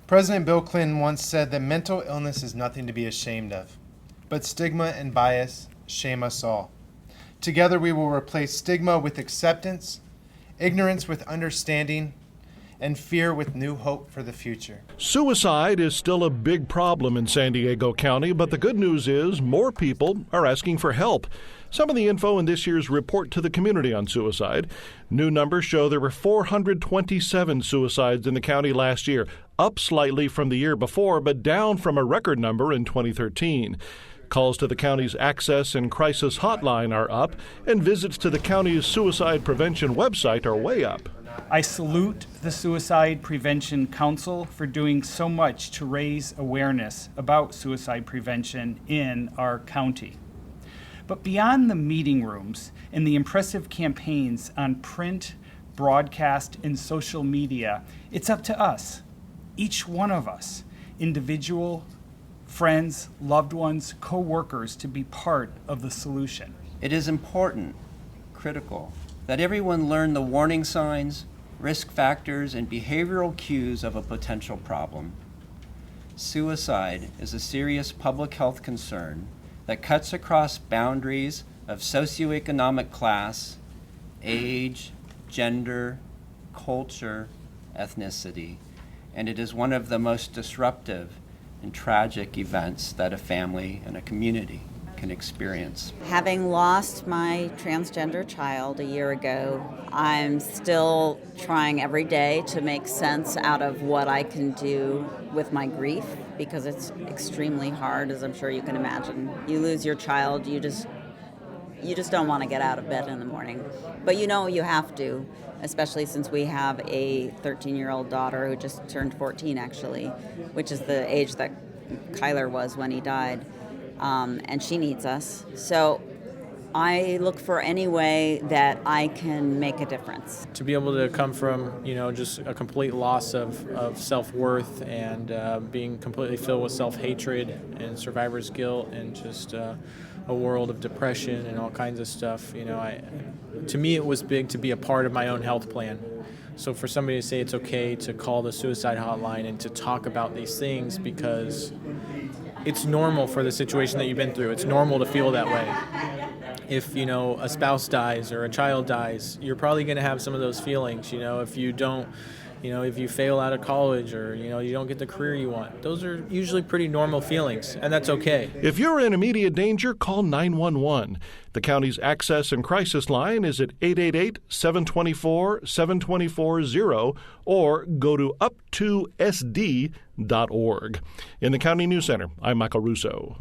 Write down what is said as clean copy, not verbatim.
President Bill Clinton once said that mental illness is nothing to be ashamed of, but stigma and bias shame us all. Together we will replace stigma with acceptance, ignorance with understanding, and fear with new hope for the future. Suicide is still a big problem in San Diego County, but the good news is more people are asking for help. Some of the info in this year's report to the community on suicide. New numbers show there were 427 suicides in the county last year, up slightly from the year before, but down from a record number in 2013. Calls to the county's Access and Crisis Hotline are up, and visits to the county's suicide prevention website are way up. I salute the Suicide Prevention Council for doing so much to raise awareness about suicide prevention in our county. But beyond the meeting rooms and the impressive campaigns on print, broadcast, and social media, it's up to us, each one of us, individual, friends, loved ones, co-workers, to be part of the solution. It is important, critical, that everyone learn the warning signs, risk factors, and behavioral cues of a potential problem. Suicide is a serious public health concern that cuts across boundaries of socioeconomic class, age, gender, culture, ethnicity, and it is one of the most disruptive and tragic events that a family and a community can experience. Having lost my transgender child a year ago, I'm still trying every day to make sense out of what I can do with my grief, because it's extremely hard, as I'm sure you can imagine. You lose your child, you just don't want to get out of bed in the morning. But you know you have to, especially since we have a 13-year-old daughter who just turned 14, actually, which is the age that Kyler was when he died. And she needs us. So I look for any way that I can make a difference. To be able to come from, just a complete loss of self-worth and being completely filled with self-hatred and survivor's guilt and just a world of depression and all kinds of stuff, to me it was big to be a part of my own health plan. So for somebody to say it's okay to call the suicide hotline and to talk about these things, because it's normal for the situation that you've been through. It's normal to feel that way. If, a spouse dies or a child dies, you're probably going to have some of those feelings, if you don't, if you fail out of college or, you don't get the career you want. Those are usually pretty normal feelings, and that's okay. If you're in immediate danger, call 911. The county's Access and Crisis line is at 888-724-7240 or go to up2sd.org. In the County News Center, I'm Michael Russo.